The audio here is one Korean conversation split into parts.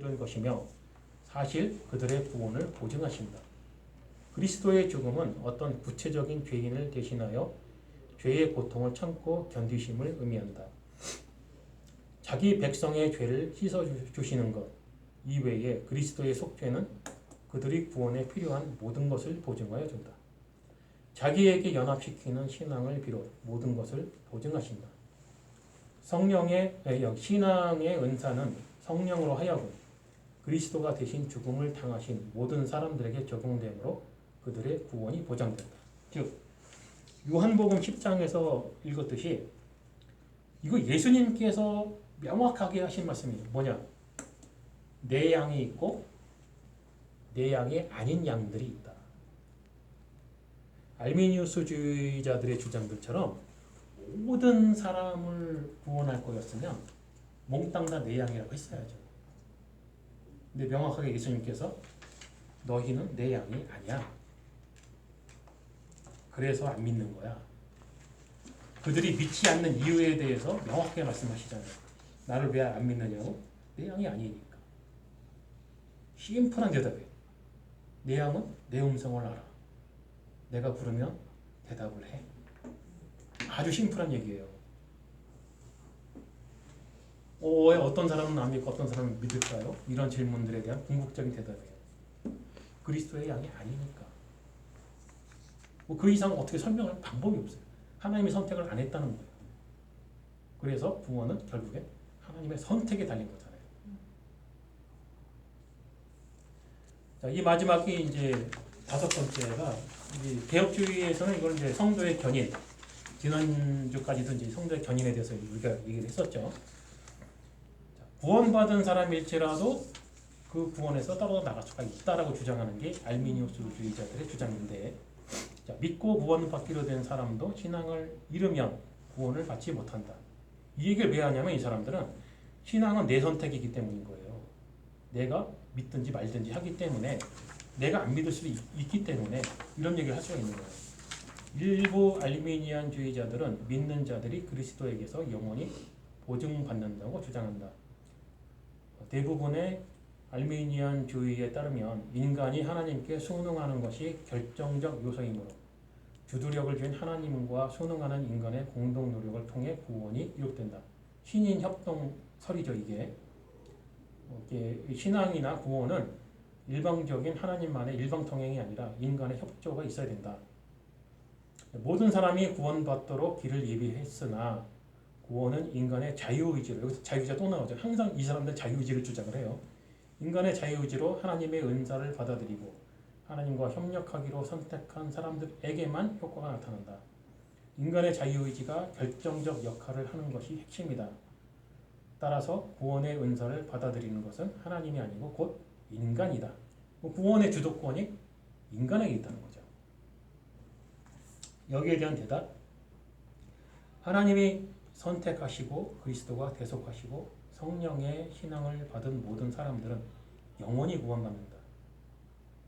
이룬 것이며 사실 그들의 구원을 보증하신다. 그리스도의 죽음은 어떤 구체적인 죄인을 대신하여 죄의 고통을 참고 견디심을 의미한다. 자기 백성의 죄를 씻어주시는 것 이외에 그리스도의 속죄는 그들이 구원에 필요한 모든 것을 보증하여 준다. 자기에게 연합시키는 신앙을 비롯 모든 것을 보증하신다. 신앙의 은사는 성령으로 하여금 그리스도가 대신 죽음을 당하신 모든 사람들에게 적용되므로 그들의 구원이 보장된다. 즉 요한복음 10장에서 읽었듯이 이거 예수님께서 명확하게 하신 말씀이에요. 뭐냐? 내 양이 있고 내 양이 아닌 양들이 있다. 알미니우스주의자들의 주장들처럼 모든 사람을 구원할 거였으면 몽땅 다 내 양이라고 했어야죠. 근데 명확하게 예수님께서 너희는 내 양이 아니야. 그래서 안 믿는 거야. 그들이 믿지 않는 이유에 대해서 명확하게 말씀하시잖아요. 나를 왜 안 믿느냐고? 내 양이 아니니까. 심플한 대답이에요. 내 양은 내 음성을 알아. 내가 부르면 대답을 해. 아주 심플한 얘기예요. 왜 어떤 사람은 안 믿고 어떤 사람은 믿을까요? 이런 질문들에 대한 궁극적인 대답이에요. 그리스도의 양이 아니니까. 그 이상 어떻게 설명할 방법이 없어요. 하나님이 선택을 안 했다는 거예요. 그래서 구원은 결국에 하나님의 선택에 달린 거잖아요. 자, 이 마지막이 이제 다섯 번째가 개혁주의에서는 이걸 이제 성도의 견인, 지난주까지도 이제 성도의 견인에 대해서 우리가 얘기를 했었죠. 자, 구원받은 사람일지라도 그 구원에서 떨어져 나갈 수가 있다라고 주장하는 게 알미니우스주의자들의 주장인데, 자, 믿고 구원받기로 된 사람도 신앙을 잃으면 구원을 받지 못한다. 이 얘기를 왜 하냐면 이 사람들은 신앙은 내 선택이기 때문인 거예요. 내가 믿든지 말든지 하기 때문에 내가 안 믿을 수도 있기 때문에 이런 얘기를 할 수가 있는 거예요. 일부 알미니안주의자들은 믿는 자들이 그리스도에게서 영원히 보증받는다고 주장한다. 대부분의 알미니안주의에 따르면 인간이 하나님께 순응하는 것이 결정적 요소이므로 주도력을 쥔 하나님과 순응하는 인간의 공동 노력을 통해 구원이 이룩된다. 신인 협동설이죠. 이게 신앙이나 구원은 일방적인 하나님만의 일방통행이 아니라 인간의 협조가 있어야 된다. 모든 사람이 구원받도록 길을 예비했으나 구원은 인간의 자유의지로, 여기서 자유의지가 또 나오죠. 항상 이 사람들은 자유의지를 주장을 해요. 인간의 자유의지로 하나님의 은사를 받아들이고 하나님과 협력하기로 선택한 사람들에게만 효과가 나타난다. 인간의 자유의지가 결정적 역할을 하는 것이 핵심이다. 따라서 구원의 은사를 받아들이는 것은 하나님이 아니고 곧 인간이다. 구원의 주도권이 인간에게 있다는 거죠. 여기에 대한 대답, 하나님이 선택하시고 그리스도가 대속하시고 성령의 신앙을 받은 모든 사람들은 영원히 구원받는다.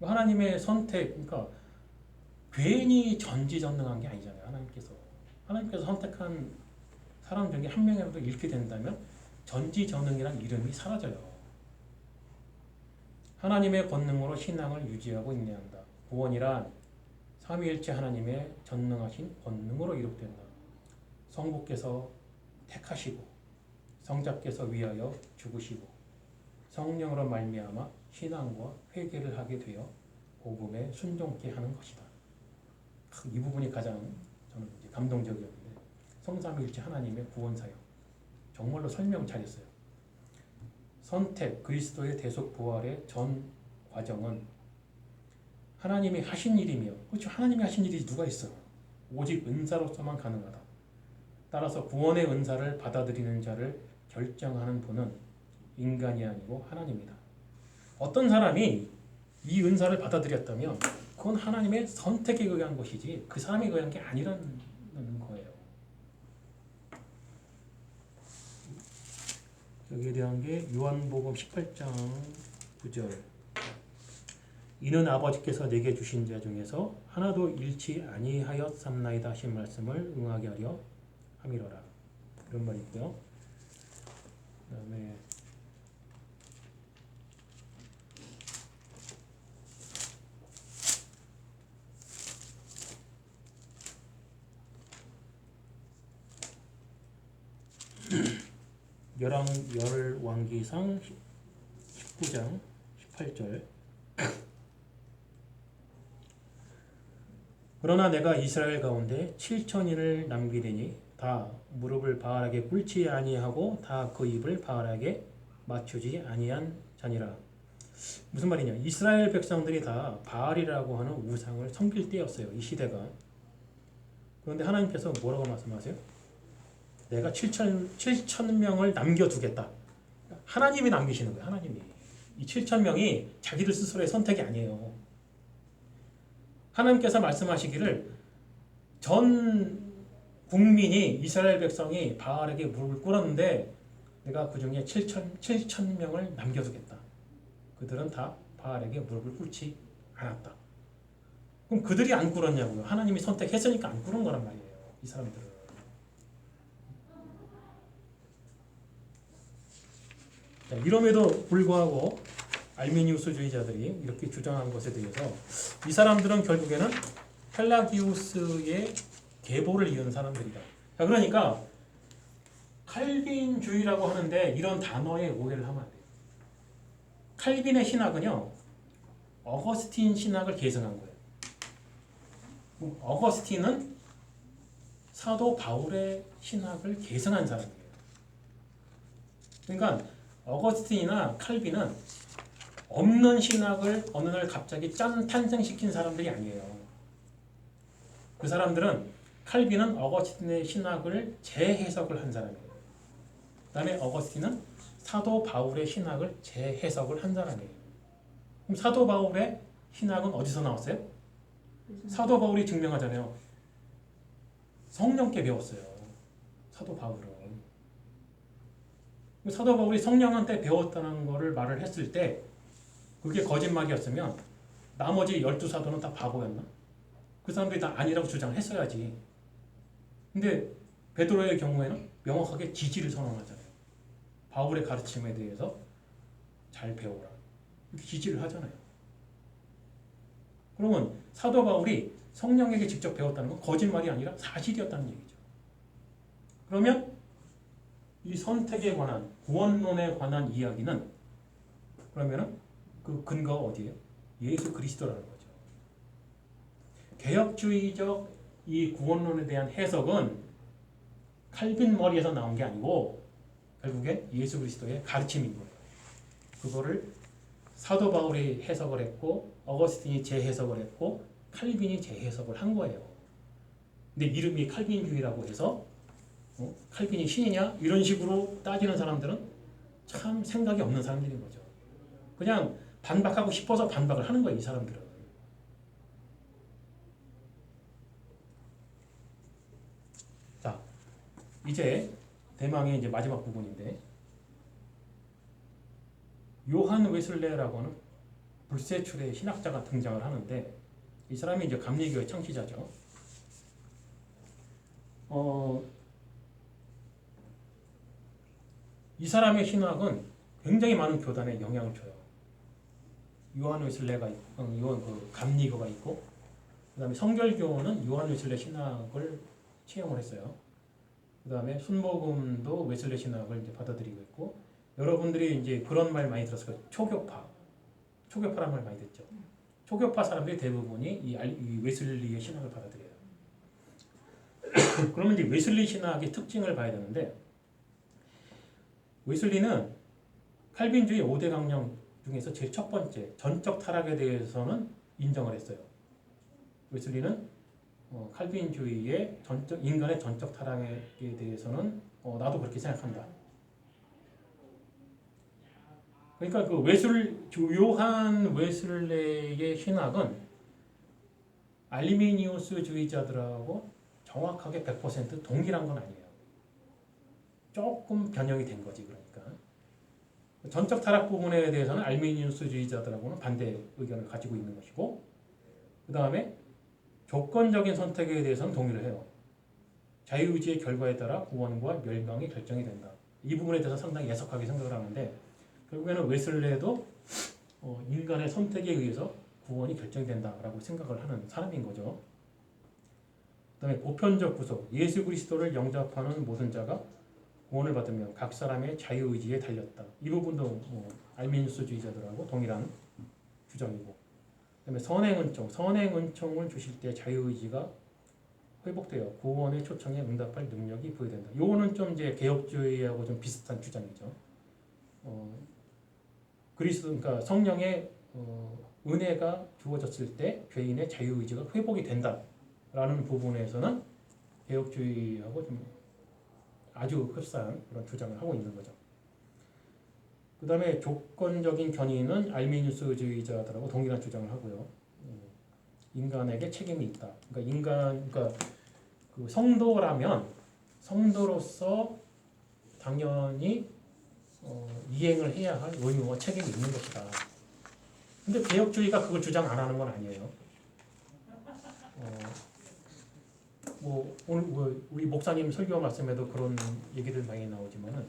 하나님의 선택, 그러니까 괜히 전지전능한 게 아니잖아요. 하나님께서 선택한 사람 중에 한 명이라도 잃게 된다면 전지전능이란 이름이 사라져요. 하나님의 권능으로 신앙을 유지하고 인내한다. 구원이란 삼위일체 하나님의 전능하신 권능으로 이룩된다. 성부께서 택하시고 성자께서 위하여 죽으시고 성령으로 말미암아 신앙과 회개를 하게 되어 복음에 순종케 하는 것이다. 이 부분이 가장 저는 감동적이었는데, 성삼위일체 하나님의 구원 사역 정말로 설명 잘했어요. 선택, 그리스도의 대속 부활의 전 과정은 하나님이 하신 일이며, 그렇죠, 하나님이 하신 일이 누가 있어? 오직 은사로서만 가능하다. 따라서 구원의 은사를 받아들이는 자를 결정하는 분은 인간이 아니고 하나님이다. 어떤 사람이 이 은사를 받아들였다면 그건 하나님의 선택에 의한 것이지 그 사람에 의한 게 아니라는 거예요. 여기에 대한 게 요한복음 18장 9절. 이는 아버지께서 내게 주신 자 중에서 하나도 잃지 아니하였삼나이다 하신 말씀을 응하게 하려 함이로라. 이런 말이 있고요. 그 다음에 열왕기상 19장 18절. 그러나 내가 이스라엘 가운데 7천인을 남기리니 다 무릎을 바알에게 꿇지 아니하고 다 그 입을 바알에게 맞추지 아니한 자니라. 무슨 말이냐? 이스라엘 백성들이 다 바알이라고 하는 우상을 섬길 때였어요. 이 시대가. 그런데 하나님께서 뭐라고 말씀하세요? 내가 7천 명을 남겨두겠다. 하나님이 남기시는 거예요. 하나님이. 이 7천 명이 자기들 스스로의 선택이 아니에요. 하나님께서 말씀하시기를 전 국민이 이스라엘 백성이 바알에게 무릎을 꿇었는데 내가 그 중에 7천 명을 남겨두겠다. 그들은 다 바알에게 무릎을 꿇지 않았다. 그럼 그들이 안 꿇었냐고요? 하나님이 선택했으니까 안 꿇은 거란 말이에요. 이 사람들은. 자, 이럼에도 불구하고 알미니우스주의자들이 이렇게 주장한 것에 대해서 이 사람들은 결국에는 펠라기우스의 계보를 이은 사람들이다. 자, 그러니까 칼빈주의라고 하는데 이런 단어에 오해를 하면 안 돼요. 칼빈의 신학은요, 어거스틴 신학을 계승한 거예요. 어거스틴은 사도 바울의 신학을 계승한 사람이에요. 그러니까 어거스틴이나 칼빈은 없는 신학을 어느 날 갑자기 탄생시킨 사람들이 아니에요. 그 사람들은 칼빈은 어거스틴의 신학을 재해석을 한 사람이에요. 그 다음에 어거스틴은 사도 바울의 신학을 재해석을 한 사람이에요. 그럼 사도 바울의 신학은 어디서 나왔어요? 사도 바울이 증명하잖아요. 성령께 배웠어요. 사도 바울은. 사도 바울이 성령한테 배웠다는 것을 말을 했을 때 그게 거짓말이었으면 나머지 12사도는 다 바보였나? 그 사람들이 다 아니라고 주장했어야지. 근데 베드로의 경우에는 명확하게 지지를 선언하잖아요. 바울의 가르침에 대해서 잘 배워라. 이렇게 지지를 하잖아요. 그러면 사도 바울이 성령에게 직접 배웠다는 건 거짓말이 아니라 사실이었다는 얘기죠. 그러면 이 선택에 관한, 구원론에 관한 이야기는 그러면은 그 근거가 어디예요? 예수 그리스도라는 거죠. 개혁주의적 이 구원론에 대한 해석은 칼빈 머리에서 나온 게 아니고 결국에 예수 그리스도의 가르침인 거예요. 그거를 사도 바울이 해석을 했고 어거스틴이 재해석을 했고 칼빈이 재해석을 한 거예요. 근데 이름이 칼빈주의라고 해서 칼빈이 신이냐? 이런 식으로 따지는 사람들은 참 생각이 없는 사람들인 거죠. 그냥 반박하고 싶어서 반박을 하는 거예요. 이 사람들은. 자, 이제 대망의 이제 마지막 부분인데 요한 웨슬레라고 하는 불세출의 신학자가 등장을 하는데 이 사람이 이제 감리교의 창시자죠. 이 사람의 신학은 굉장히 많은 교단에 영향을 줘요. 요한 웨슬레가 있고, 요한 그 감리교가 있고, 그다음에 성결교는 요한 웨슬레 신학을 채용을 했어요. 그다음에 순복음도 웨슬레 신학을 이제 받아들이고 있고, 여러분들이 이제 그런 말 많이 들었을 거예요. 초교파라는 말 많이 듣죠. 초교파 사람들이 대부분이 이 웨슬리의 신학을 받아들여요. 그러면 이제 웨슬리 신학의 특징을 봐야 되는데, 웨슬리는 칼빈주의 5대 강령 중에서 제일 첫 번째 전적 타락에 대해서는 인정을 했어요. 웨슬리는 칼빈주의의 인간의 전적 타락에 대해서는 나도 그렇게 생각한다. 그러니까 그 요한 웨슬레의 신학은 알미니우스주의자들하고 정확하게 100% 동일한 건 아니에요. 조금 변형이 된 거지. 그러니까 전적 타락 부분에 대해서는 알미니우스주의자들하고는 반대 의견을 가지고 있는 것이고, 그 다음에 조건적인 선택에 대해서는 동의를 해요. 자유의지의 결과에 따라 구원과 멸망이 결정이 된다. 이 부분에 대해서 상당히 애석하게 생각을 하는데 결국에는 웨슬레도 인간의 선택에 의해서 구원이 결정된다라고 생각을 하는 사람인 거죠. 그 다음에 보편적 구속, 예수 그리스도를 영접하는 모든 자가 구원을 받으면 각 사람의 자유의지에 달렸다. 이 부분도 알미니우스주의자들하고 동일한 주장이고, 그다음에 선행은총을 주실 때 자유의지가 회복되어 구원의 초청에 응답할 능력이 부여된다. 요거는 좀 이제 개혁주의하고 좀 비슷한 주장이죠. 그러니까 성령의 은혜가 주어졌을 때 죄인의 자유의지가 회복이 된다라는 부분에서는 개혁주의하고 좀 아주 흡사한 그런 주장을 하고 있는 거죠. 그 다음에 조건적인 견인은 알미니우스주의자들하고 동일한 주장을 하고요. 인간에게 책임이 있다. 그러니까 그 성도로서 당연히 이행을 해야 할 의무와 책임이 있는 것이다. 근데 개혁주의가 그걸 주장 안 하는 건 아니에요. 오늘 우리 목사님 설교 말씀에도 그런 얘기들 많이 나오지만은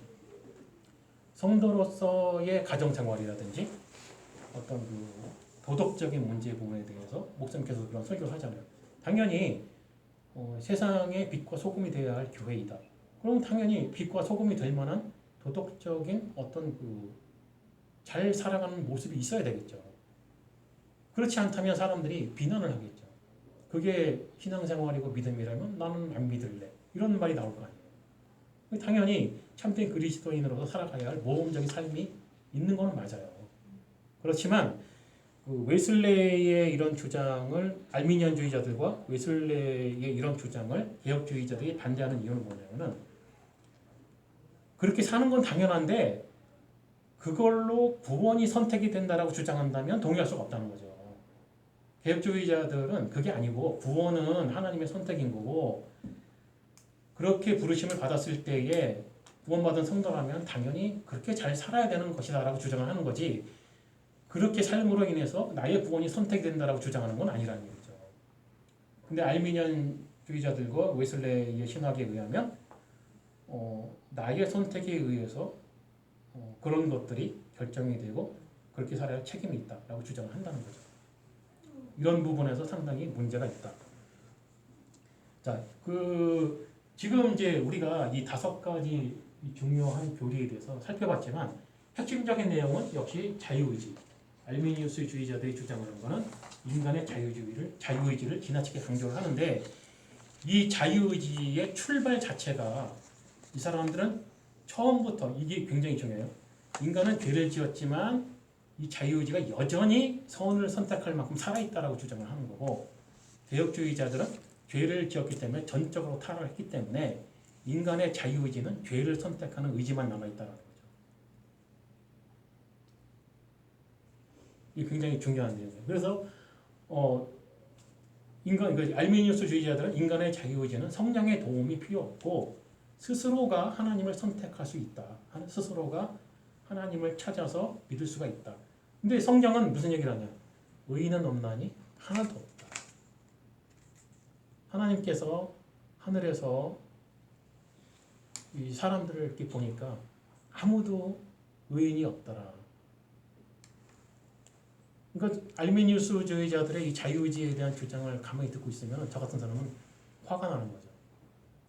성도로서의 가정생활이라든지 어떤 그 도덕적인 문제 부분에 대해서 목사님께서 그런 설교를 하잖아요. 당연히 세상의 빛과 소금이 되어야 할 교회이다. 그럼 당연히 빛과 소금이 될 만한 도덕적인 어떤 그 잘 살아가는 모습이 있어야 되겠죠. 그렇지 않다면 사람들이 비난을 하겠죠. 그게 신앙생활이고 믿음이라면 나는 안 믿을래. 이런 말이 나올 거 아니에요. 당연히 참된 그리스도인으로서 살아가야 할 모범적인 삶이 있는 건 맞아요. 그렇지만 그 웨슬레이의 이런 주장을 알미니안주의자들과 웨슬레이의 이런 주장을 개혁주의자들이 반대하는 이유는 뭐냐면은 그렇게 사는 건 당연한데 그걸로 구원이 선택이 된다라고 주장한다면 동의할 수가 없다는 거죠. 개혁주의자들은 그게 아니고 구원은 하나님의 선택인 거고 그렇게 부르심을 받았을 때에 구원받은 성도라면 당연히 그렇게 잘 살아야 되는 것이다라고 주장을 하는 거지 그렇게 삶으로 인해서 나의 구원이 선택이 된다라고 주장하는 건 아니라는 얘기죠. 근데 알미니안주의자들과 웨슬레이의 신학에 의하면 나의 선택에 의해서 그런 것들이 결정이 되고 그렇게 살아야 할 책임이 있다라고 주장을 한다는 거죠. 이런 부분에서 상당히 문제가 있다. 자, 지금 이제 우리가 이 5가지 중요한 교리에 대해서 살펴봤지만 핵심적인 내용은 역시 자유의지. 알미니우스주의자들이 주장하는 것은 인간의 자유의지를 지나치게 강조를 하는데 이 자유의지의 출발 자체가 이 사람들은 처음부터 이게 굉장히 중요해요. 인간은 죄를 지었지만 이 자유의지가 여전히 선을 선택할 만큼 살아있다라고 주장을 하는 거고 개혁주의자들은 죄를 지었기 때문에 전적으로 타락했기 때문에 인간의 자유의지는 죄를 선택하는 의지만 남아있다는 거죠. 이게 굉장히 중요한 내용이에요. 그래서 알미니우스주의자들은 인간의 자유의지는 성령의 도움이 필요 없고 스스로가 하나님을 선택할 수 있다. 스스로가 하나님을 찾아서 믿을 수가 있다. 근데 성경은 무슨 얘기를 하냐? 의인은 없나니 하나도 없다. 하나님께서 하늘에서 이 사람들을 이렇게 보니까 아무도 의인이 없더라. 그러니까 알미니우스주의자들의 이 자유의지에 대한 주장을 가만히 듣고 있으면 저 같은 사람은 화가 나는 거죠.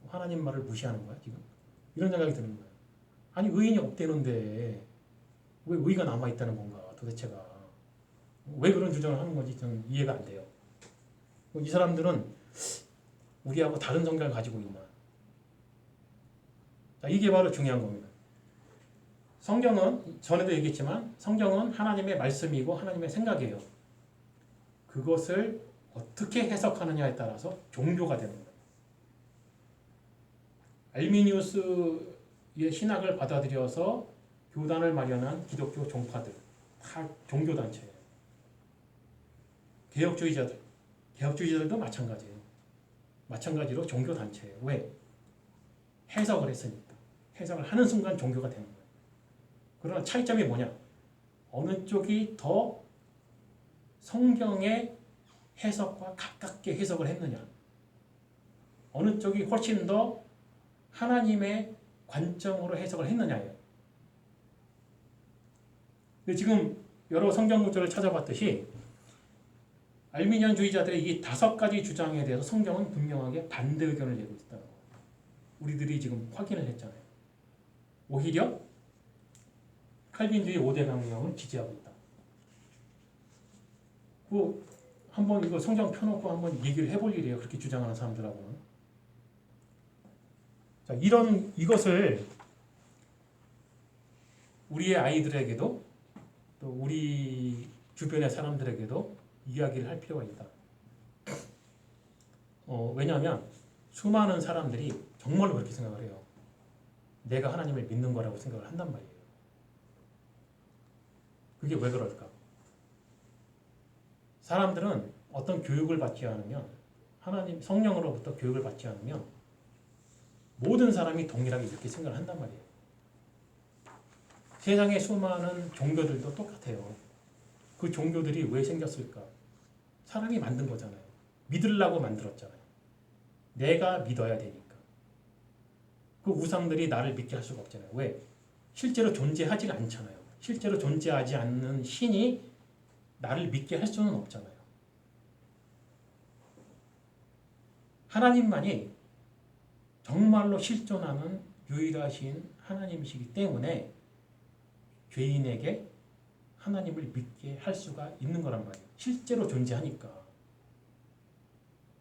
하나님 말을 무시하는 거야 지금? 이런 생각이 드는 거예요. 아니 의인이 없대는데 왜 의가 남아있다는 건가 도대체가. 왜 그런 주장을 하는 건지 저는 이해가 안 돼요. 이 사람들은 우리하고 다른 성경을 가지고 있나. 자, 이게 바로 중요한 겁니다. 성경은 전에도 얘기했지만 성경은 하나님의 말씀이고 하나님의 생각이에요. 그것을 어떻게 해석하느냐에 따라서 종교가 되는 거예요. 알미니우스의 신학을 받아들여서 교단을 마련한 기독교 종파들 다 종교단체예요. 개혁주의자들도 마찬가지예요. 마찬가지로 종교단체예요. 왜? 해석을 했으니까. 해석을 하는 순간 종교가 되는 거예요. 그러나 차이점이 뭐냐? 어느 쪽이 더 성경의 해석과 가깝게 해석을 했느냐? 어느 쪽이 훨씬 더 하나님의 관점으로 해석을 했느냐예요. 지금 여러 성경 구절을 찾아봤듯이 알미니안주의자들의 이 5가지 주장에 대해서 성경은 분명하게 반대 의견을 내고 있다. 우리들이 지금 확인을 했잖아요. 오히려 칼빈주의 5대 강령을 지지하고 있다. 한번 이거 성경 펴놓고 한번 얘기를 해볼 일이에요. 그렇게 주장하는 사람들하고는. 자, 이것을 우리의 아이들에게도 또 우리 주변의 사람들에게도 이야기를 할 필요가 있다. 왜냐하면 수많은 사람들이 정말로 그렇게 생각을 해요. 내가 하나님을 믿는 거라고 생각을 한단 말이에요. 그게 왜 그럴까? 사람들은 어떤 교육을 받지 않으면, 하나님 성령으로부터 교육을 받지 않으면 모든 사람이 동일하게 이렇게 생각을 한단 말이에요. 세상의 수많은 종교들도 똑같아요. 그 종교들이 왜 생겼을까? 사람이 만든 거잖아요. 믿으려고 만들었잖아요. 내가 믿어야 되니까. 그 우상들이 나를 믿게 할 수가 없잖아요. 왜? 실제로 존재하지가 않잖아요. 실제로 존재하지 않는 신이 나를 믿게 할 수는 없잖아요. 하나님만이 정말로 실존하는 유일하신 하나님이시기 때문에 죄인에게 하나님을 믿게 할 수가 있는 거란 말이에요. 실제로 존재하니까.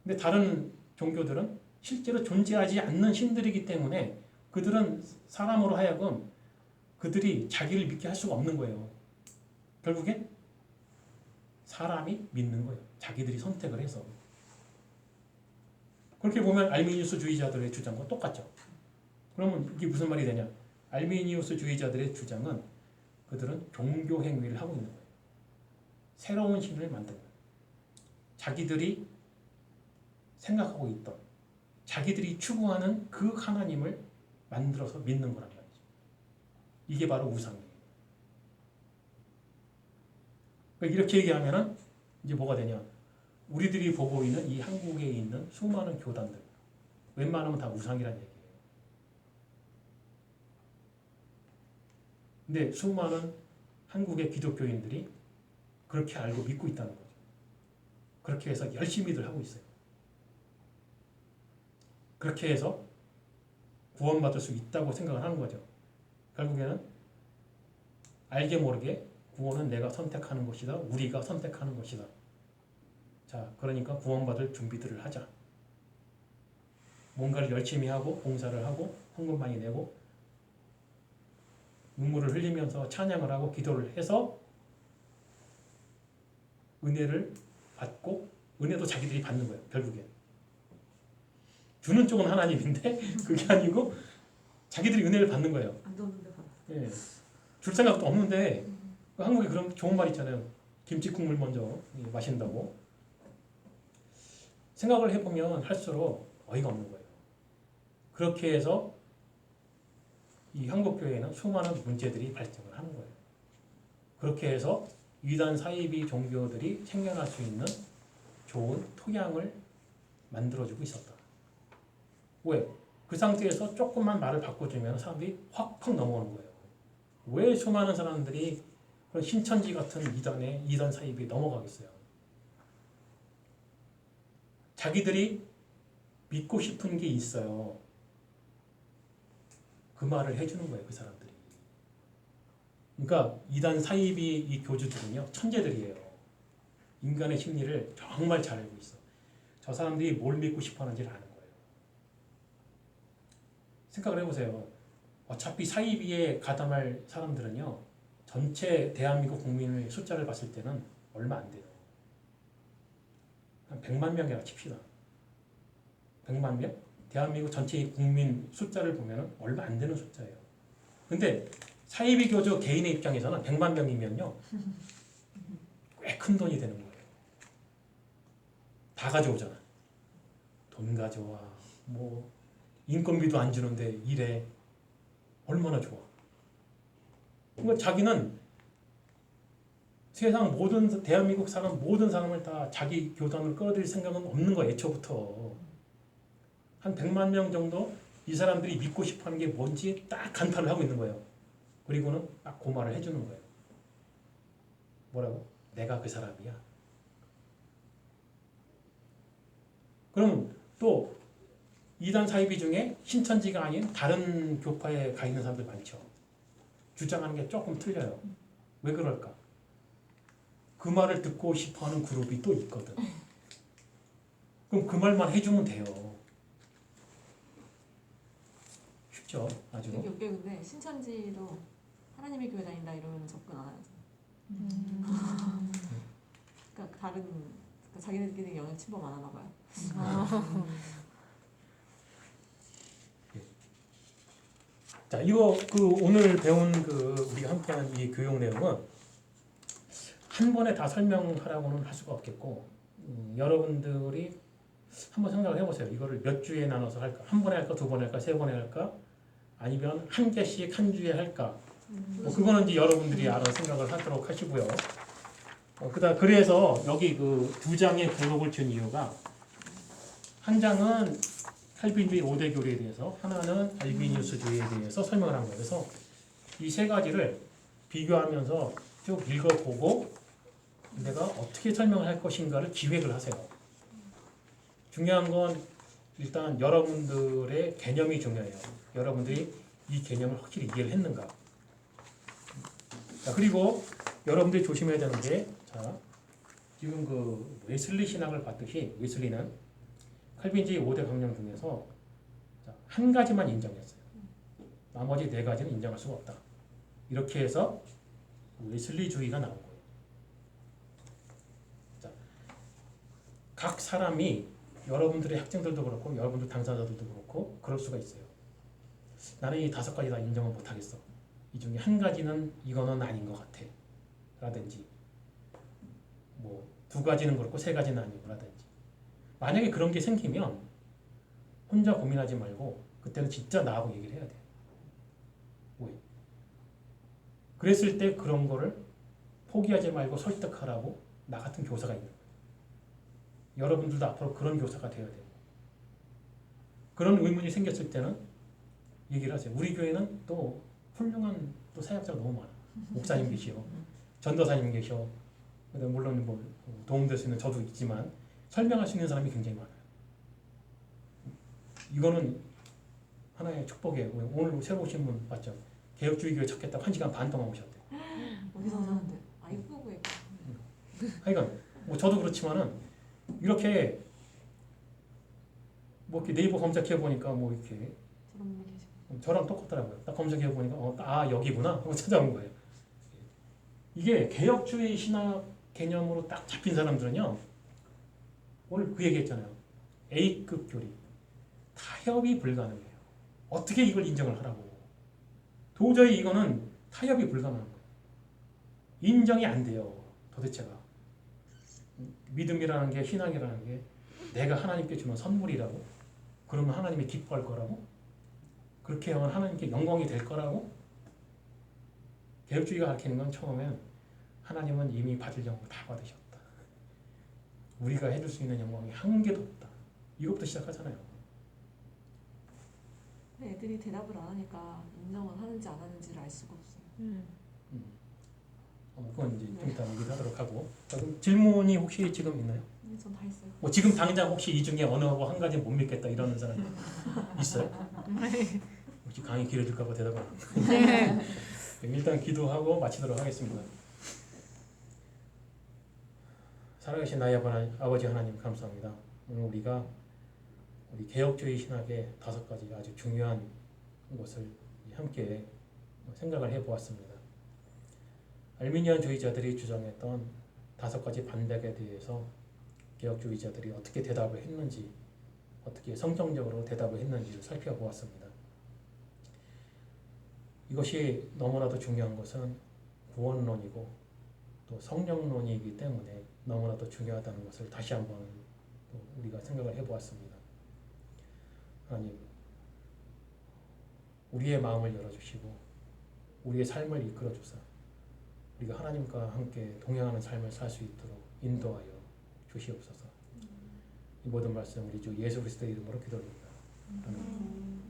근데 다른 종교들은 실제로 존재하지 않는 신들이기 때문에 그들은 사람으로 하여금 그들이 자기를 믿게 할 수가 없는 거예요. 결국엔 사람이 믿는 거예요. 자기들이 선택을 해서. 그렇게 보면 알미니우스주의자들의 주장과 똑같죠. 그러면 이게 무슨 말이 되냐? 알미니우스주의자들의 주장은 그들은 종교 행위를 하고 있는 거예요. 새로운 신을 만드는 거예요. 자기들이 생각하고 있던, 자기들이 추구하는 그 하나님을 만들어서 믿는 거란 말이죠. 이게 바로 우상이에요. 그러니까 이렇게 얘기하면은 이제 뭐가 되냐? 우리들이 보고 있는 이 한국에 있는 수많은 교단들, 웬만하면 다 우상이라는 얘기예요. 근데 수많은 한국의 기독교인들이 그렇게 알고 믿고 있다는 거죠. 그렇게 해서 열심히들 하고 있어요. 그렇게 해서 구원받을 수 있다고 생각을 하는 거죠. 결국에는 알게 모르게 구원은 내가 선택하는 것이다. 우리가 선택하는 것이다. 자, 그러니까 구원받을 준비들을 하자. 뭔가를 열심히 하고 봉사를 하고 헌금 많이 내고 눈물을 흘리면서 찬양을 하고 기도를 해서 은혜를 받고 은혜도 자기들이 받는 거예요. 결국엔. 주는 쪽은 하나님인데 그게 아니고 자기들이 은혜를 받는 거예요. 안 줬는데 받았어. 예. 줄 생각도 없는데 한국에 그런 좋은 말 있잖아요. 김치 국물 먼저 마신다고. 생각을 해보면 할수록 어이가 없는 거예요. 그렇게 해서 이 한국교회에는 수많은 문제들이 발생을 하는 거예요. 그렇게 해서 이단 사이비 종교들이 생겨날 수 있는 좋은 토양을 만들어주고 있었다. 왜? 그 상태에서 조금만 말을 바꿔주면 사람들이 확확 넘어오는 거예요. 왜 수많은 사람들이 그런 신천지 같은 이단 사이비에 넘어가겠어요? 자기들이 믿고 싶은 게 있어요. 그 말을 해주는 거예요, 그 사람들이. 그러니까 이단 사이비 이 교주들은요, 천재들이에요. 인간의 심리를 정말 잘 알고 있어. 저 사람들이 뭘 믿고 싶어 하는지를 아는 거예요. 생각을 해보세요. 어차피 사이비에 가담할 사람들은요, 전체 대한민국 국민의 숫자를 봤을 때는 얼마 안 돼요. 한 100만 명이라 칩시다. 100만 명? 대한민국 전체 국민 숫자를 보면 얼마 안 되는 숫자예요. 근데 사이비 교주 개인의 입장에서는 100만 명이면요, 꽤 큰 돈이 되는 거예요. 다 가져오잖아. 돈 가져와. 뭐 인건비도 안 주는데 이래. 얼마나 좋아. 그러니까 자기는 세상 모든 대한민국 사람 모든 사람을 다 자기 교단으로 끌어들일 생각은 없는 거야. 애초부터. 한 100만 명 정도 이 사람들이 믿고 싶어하는 게 뭔지 딱 간파를 하고 있는 거예요. 그리고는 딱 그 말을 해주는 거예요. 뭐라고? 내가 그 사람이야. 그럼 또 이단 사이비 중에 신천지가 아닌 다른 교파에 가 있는 사람들 많죠. 주장하는 게 조금 틀려요. 왜 그럴까? 그 말을 듣고 싶어하는 그룹이 또 있거든. 그럼 그 말만 해주면 돼요. 쉽죠, 아주. 되게 웃겨. 근데 신천지도 하나님의 교회 다닌다 이러면 접근 안 하죠. 그러니까 다른 그러니까 자기네들끼리 영역 침범 안 하나 봐요. 자, 이거 그 오늘 배운 그 우리가 함께한 이 교육 내용은 한 번에 다 설명하라고는 할 수가 없겠고, 여러분들이 한번 생각을 해보세요. 이거를 몇 주에 나눠서 할까? 한 번에 할까? 두 번에 할까? 세 번에 할까? 아니면 한 개씩 한 주에 할까? 뭐 그거는 이제 여러분들이 알아서 생각을 하도록 하시고요. 그래서 여기 그 두 장의 블록을 준 이유가 한 장은 칼빈주의 5대 교리에 대해서, 하나는 알비니우스주의에 대해서 설명을 한 거예요. 그래서 이 세 가지를 비교하면서 쭉 읽어보고 내가 어떻게 설명을 할 것인가를 기획을 하세요. 중요한 건 일단 여러분들의 개념이 중요해요. 여러분들이 이 개념을 확실히 이해를 했는가. 자, 그리고 여러분들이 조심해야 되는 게, 자, 지금 그 웨슬리 신학을 봤듯이 웨슬리는 칼빈주의 5대 강령 중에서 한 가지만 인정했어요. 나머지 네 가지는 인정할 수가 없다. 이렇게 해서 웨슬리주의가 나온 거예요. 자, 각 사람이 여러분들의 학생들도 그렇고 여러분들 당사자들도 그렇고 그럴 수가 있어요. 나는 이 5가지 다 인정을 못하겠어. 이 중에 한 가지는 이거는 아닌 것 같아. 라든지 뭐 2가지는 그렇고 3가지는 아니고 라든지. 만약에 그런 게 생기면 혼자 고민하지 말고 그때는 진짜 나하고 얘기를 해야 돼. 왜? 그랬을 때 그런 거를 포기하지 말고 설득하라고 나 같은 교사가 있는 거예요. 여러분들도 앞으로 그런 교사가 되어야 돼요. 그런 의문이 생겼을 때는 얘기를 하세요. 우리 교회는 또 훌륭한 또 사역자가 너무 많아. 목사님 계시오. 전도사님 계셔. 물론 뭐 도움될 수 있는 저도 있지만 설명할 수 있는 사람이 굉장히 많아요. 이거는 하나의 축복이에요. 오늘 새로 오신 분 봤죠? 개혁주의 교회 찾겠다고 1시간 반 동안 오셨대. 어디서 오셨는데? 아 이쁘고 하여간 뭐 저도 그렇지만은 이렇게 뭐 이렇게 네이버 검색해 보니까 뭐 이렇게 저런 분이 계시고 저랑 똑같더라고요. 딱 검색해 보니까 아 여기구나 하고 찾아온 거예요. 이게 개혁주의 신학 개념으로 딱 잡힌 사람들은요. 오늘 그 얘기했잖아요. A급 교리 타협이 불가능해요. 어떻게 이걸 인정을 하라고? 도저히 이거는 타협이 불가능한 거예요. 인정이 안 돼요. 도대체가. 믿음이라는 게, 신앙이라는 게 내가 하나님께 주는 선물이라고? 그러면 하나님이 기뻐할 거라고? 그렇게 하면 하나님께 영광이 될 거라고? 개혁주의가 가르치는 건 처음엔 하나님은 이미 받을 영광 다 받으셨다. 우리가 해줄 수 있는 영광이 한 개도 없다. 이것부터 시작하잖아요. 근데 애들이 대답을 안 하니까 인정을 하는지 안 하는지를 알 수가 없어요. 그건 이제 좀 이따 얘기를 하도록 하고. 그럼 질문이 혹시 지금 있나요? 네, 전 다 있어요. 뭐 지금 당장 혹시 이 중에 어느 거한 가지 못 믿겠다 이러는 사람 있어요? 혹시 강의 길어질까 봐 대답 안 하고. 일단 기도하고 마치도록 하겠습니다. 살아계신 나의 아버지 하나님 감사합니다. 오늘 우리가 우리 개혁주의 신학의 5가지 아주 중요한 것을 함께 생각을 해보았습니다. 알미니안주의자들이 주장했던 5가지 반백에 대해서 개혁주의자들이 어떻게 대답을 했는지, 어떻게 성경적으로 대답을 했는지를 살펴보았습니다. 이것이 너무나도 중요한 것은 구원론이고 또 성령론이기 때문에 너무나도 중요하다는 것을 다시 한번 우리가 생각을 해보았습니다. 하나님, 우리의 마음을 열어주시고 우리의 삶을 이끌어주사 우리가 하나님과 함께 동행하는 삶을 살 수 있도록 인도하여 주시옵소서. 이 모든 말씀 우리 주 예수 그리스도의 이름으로 기도합니다. 아멘.